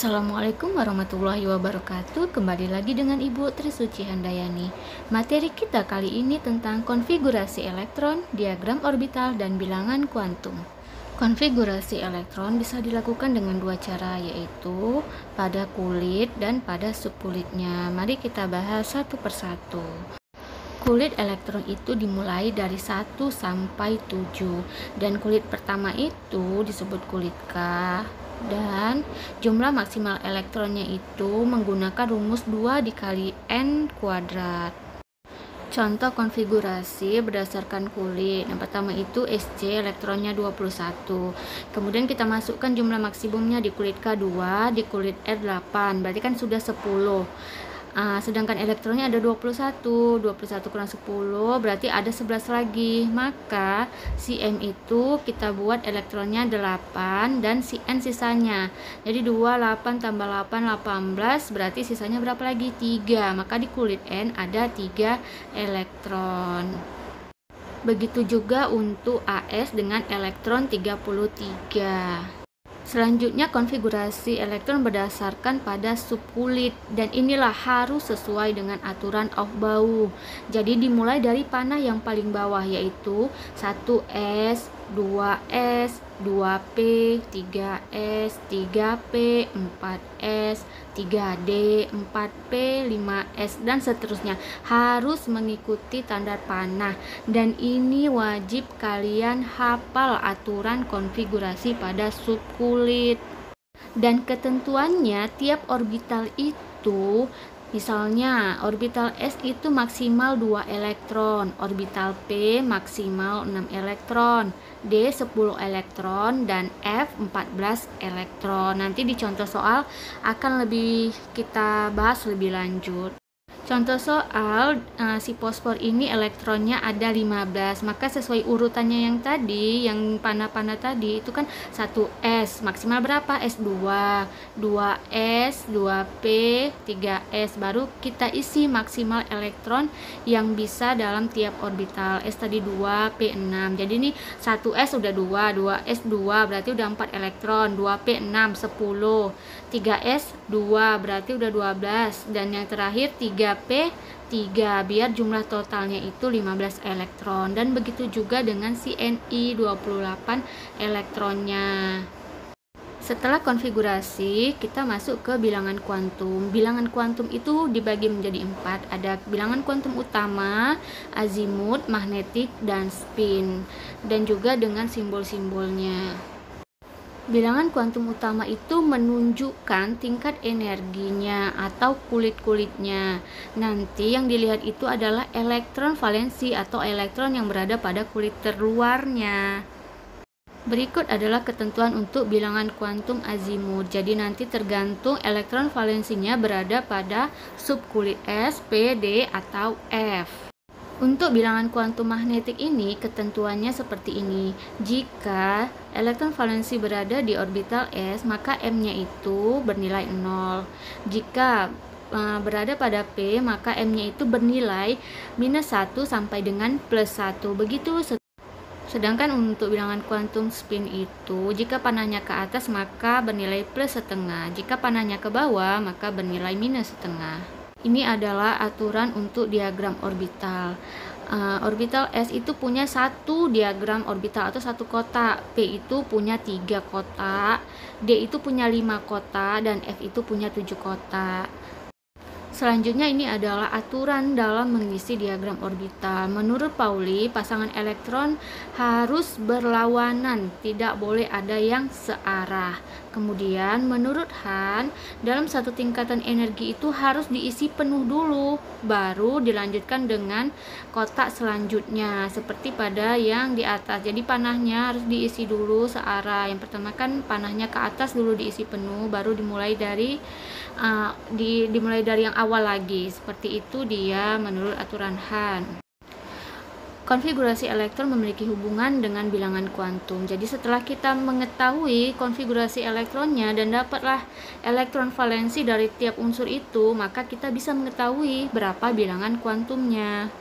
Assalamualaikum warahmatullahi wabarakatuh. Kembali lagi dengan Ibu Trisuci Handayani. Materi kita kali ini tentang konfigurasi elektron, diagram orbital, dan bilangan kuantum. Konfigurasi elektron bisa dilakukan dengan dua cara, yaitu pada kulit dan pada subkulitnya. Mari kita bahas satu persatu. Kulit elektron itu dimulai dari 1 sampai 7, dan kulit pertama itu disebut kulit K, dan jumlah maksimal elektronnya itu menggunakan rumus 2 dikali N kuadrat. Contoh konfigurasi berdasarkan kulit. Yang pertama itu Sc, elektronnya 21. Kemudian kita masukkan jumlah maksimumnya di kulit K2, di kulit R8, berarti kan sudah 10. Sedangkan elektronnya ada 21 kurang 10 berarti ada 11 lagi, maka si M itu kita buat elektronnya 8 dan si N sisanya, jadi 28 tambah 8, 18, berarti sisanya berapa lagi? 3, maka di kulit N ada 3 elektron. Begitu juga untuk AS dengan elektron 33. Selanjutnya konfigurasi elektron berdasarkan pada subkulit, dan inilah harus sesuai dengan aturan Aufbau. Jadi dimulai dari panah yang paling bawah, yaitu 1S, 2S, 2P, 3S, 3P, 4S, 3D, 4P, 5S, dan seterusnya. Harus mengikuti tanda panah, dan ini wajib kalian hafal aturan konfigurasi pada subkulit. Dan ketentuannya tiap orbital itu, misalnya orbital S itu maksimal 2 elektron, orbital P maksimal 6 elektron, D 10 elektron, dan F 14 elektron. Nanti di contoh soal akan lebih kita bahas lebih lanjut. Contoh soal, si fosfor ini elektronnya ada 15, maka sesuai urutannya yang tadi, yang panah-panah tadi, itu kan 1S, maksimal berapa? S2, 2S, 2P, 3S, baru kita isi maksimal elektron yang bisa dalam tiap orbital. S tadi 2, P 6, jadi ini 1S udah 2, 2S 2, berarti udah 4 elektron, 2P 6, 10, 3S 2, berarti udah 12, dan yang terakhir 3P 3, biar jumlah totalnya itu 15 elektron. Dan begitu juga dengan si Ni 28 elektronnya. Setelah konfigurasi, kita masuk ke bilangan kuantum. Bilangan kuantum itu dibagi menjadi 4. Ada bilangan kuantum utama, azimut, magnetik, dan spin, dan juga dengan simbol-simbolnya. Bilangan kuantum utama itu menunjukkan tingkat energinya atau kulit-kulitnya. Nanti yang dilihat itu adalah elektron valensi atau elektron yang berada pada kulit terluarnya. Berikut adalah ketentuan untuk bilangan kuantum azimut. Jadi nanti tergantung elektron valensinya berada pada subkulit S, P, D, atau F. Untuk bilangan kuantum magnetik ini, ketentuannya seperti ini. Jika elektron valensi berada di orbital S, maka M-nya itu bernilai 0. Jika berada pada P, maka M-nya itu bernilai minus 1 sampai dengan plus 1. Begitu. Sedangkan untuk bilangan kuantum spin itu, jika panahnya ke atas maka bernilai plus setengah. Jika panahnya ke bawah maka bernilai minus setengah. Ini adalah aturan untuk diagram orbital. Orbital S itu punya satu diagram orbital atau satu kotak, P itu punya 3 kotak, D itu punya 5 kotak, dan F itu punya 7 kotak. Selanjutnya ini adalah aturan dalam mengisi diagram orbital. Menurut Pauli, pasangan elektron harus berlawanan, tidak boleh ada yang searah. Kemudian menurut Han, dalam satu tingkatan energi itu harus diisi penuh dulu, baru dilanjutkan dengan kotak selanjutnya, seperti pada yang di atas. Jadi panahnya harus diisi dulu searah. Yang pertama kan panahnya ke atas dulu diisi penuh, baru dimulai dari yang awal lagi. Seperti itu dia menurut aturan Han. Konfigurasi elektron memiliki hubungan dengan bilangan kuantum. Jadi setelah kita mengetahui konfigurasi elektronnya dan dapatlah elektron valensi dari tiap unsur itu, maka kita bisa mengetahui berapa bilangan kuantumnya.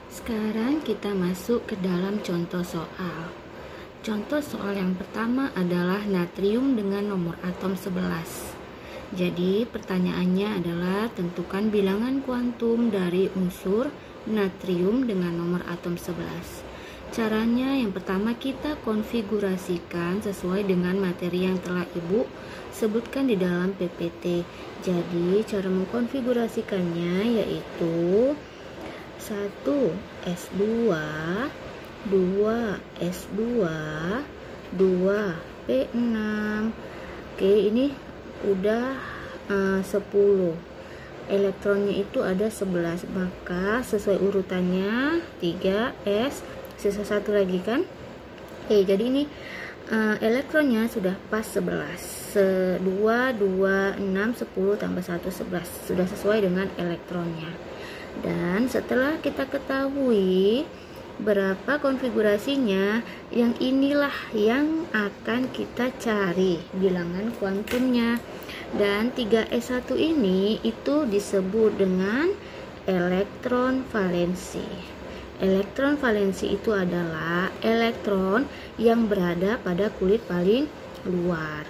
Sekarang kita masuk ke dalam contoh soal. Contoh soal yang pertama adalah natrium dengan nomor atom 11. Jadi pertanyaannya adalah tentukan bilangan kuantum dari unsur natrium dengan nomor atom 11. Caranya yang pertama kita konfigurasikan sesuai dengan materi yang telah Ibu sebutkan di dalam PPT. Jadi cara mengkonfigurasikannya yaitu 1 S2, 2 S2, 2 P6. Oke, ini udah 10. Elektronnya itu ada 11, maka sesuai urutannya 3S, sisa 1 lagi kan. Oke, jadi ini elektronnya sudah pas 11. 2, 2, 6, 10 tambah 1, 11. Sudah sesuai dengan elektronnya. Dan setelah kita ketahui berapa konfigurasinya, yang inilah yang akan kita cari bilangan kuantumnya. Dan 3S1 ini itu disebut dengan elektron valensi. Elektron valensi itu adalah elektron yang berada pada kulit paling luar.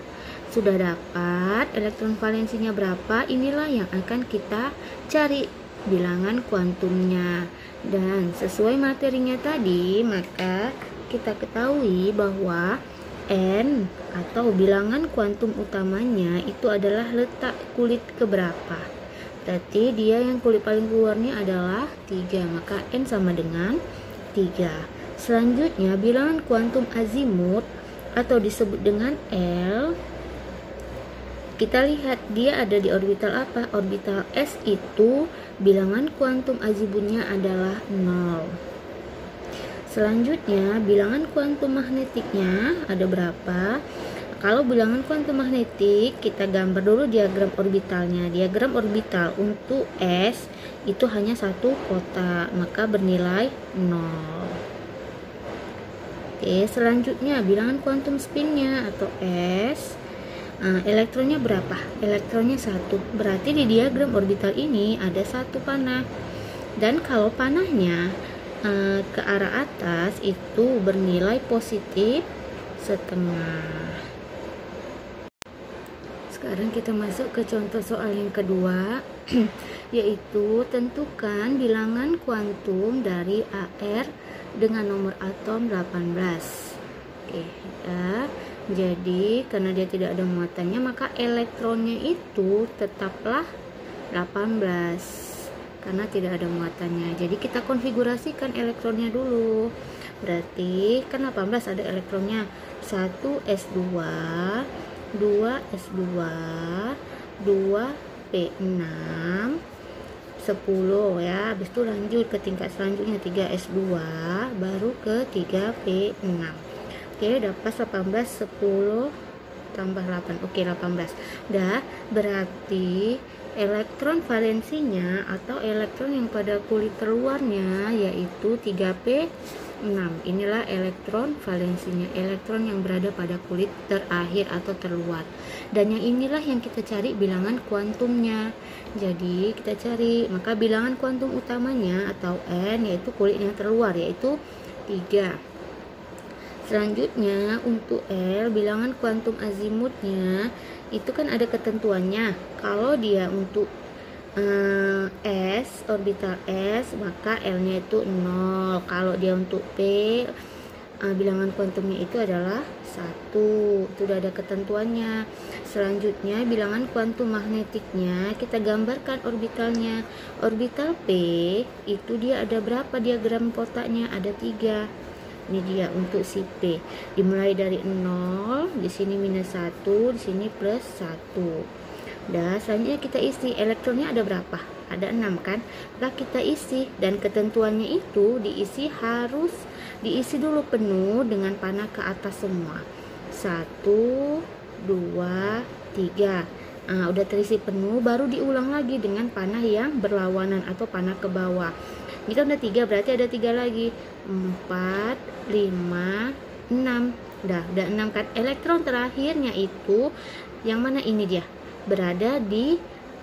Sudah dapat elektron valensinya berapa? Inilah yang akan kita cari bilangan kuantumnya. Dan sesuai materinya tadi, maka kita ketahui bahwa N atau bilangan kuantum utamanya itu adalah letak kulit keberapa. Berarti dia yang kulit paling keluarnya adalah 3, maka N sama dengan 3. Selanjutnya bilangan kuantum azimut atau disebut dengan L. Kita lihat dia ada di orbital apa? Orbital S itu bilangan kuantum azimutnya adalah 0. Selanjutnya bilangan kuantum magnetiknya ada berapa? Kalau bilangan kuantum magnetik kita gambar dulu diagram orbitalnya. Diagram orbital untuk S itu hanya satu kotak, maka bernilai 0. Oke, selanjutnya bilangan kuantum spinnya atau S. Elektronnya berapa? Elektronnya 1. Berarti di diagram orbital ini ada satu panah. Dan kalau panahnya ke arah atas itu bernilai positif setengah. Sekarang kita masuk ke contoh soal yang kedua, yaitu tentukan bilangan kuantum dari AR dengan nomor atom 18. Oke, ya. Jadi karena dia tidak ada muatannya, maka elektronnya itu tetaplah 18 karena tidak ada muatannya. Jadi kita konfigurasikan elektronnya dulu. Berarti kan 18 ada elektronnya 1 S2, 2 S2, 2 P6, 10 ya. Habis itu lanjut ke tingkat selanjutnya 3 S2, baru ke 3 P6. Oke, dapat 18, 10 tambah 8. Oke, 18. Dah, berarti elektron valensinya atau elektron yang pada kulit terluarnya yaitu 3P6. Inilah elektron valensinya, elektron yang berada pada kulit terakhir atau terluar. Dan yang inilah yang kita cari bilangan kuantumnya. Jadi kita cari, maka bilangan kuantum utamanya atau N yaitu kulit yang terluar yaitu 3. Selanjutnya untuk L, bilangan kuantum azimutnya itu kan ada ketentuannya. Kalau dia untuk S, orbital S, maka L-nya itu 0. Kalau dia untuk P, bilangan kuantumnya itu adalah 1. Itu udah ada ketentuannya. Selanjutnya bilangan kuantum magnetiknya kita gambarkan orbitalnya. Orbital P itu dia ada berapa diagram kotaknya? Ada 3. Ini dia untuk si P. Dimulai dari 0, di sini minus 1, di sini plus 1. Dan selanjutnya kita isi elektronnya ada berapa? Ada 6 kan? Maka kita isi dan ketentuannya itu harus diisi dulu penuh dengan panah ke atas semua. 1, 2, 3. Udah terisi penuh, baru diulang lagi dengan panah yang berlawanan atau panah ke bawah. Ini kan udah 3, berarti ada 3 lagi. 4, 5, 6. Udah 6 kan. Elektron terakhirnya itu yang mana ini dia? Berada di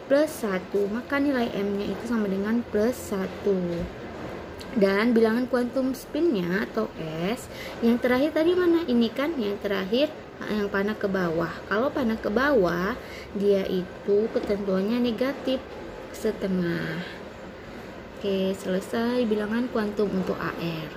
plus 1. Maka nilai M-nya itu sama dengan plus 1. Dan bilangan kuantum spinnya atau S yang terakhir tadi mana? Ini kan yang terakhir yang panah ke bawah. Kalau panah ke bawah dia itu ketentuannya negatif setengah. Oke, selesai bilangan kuantum untuk AR.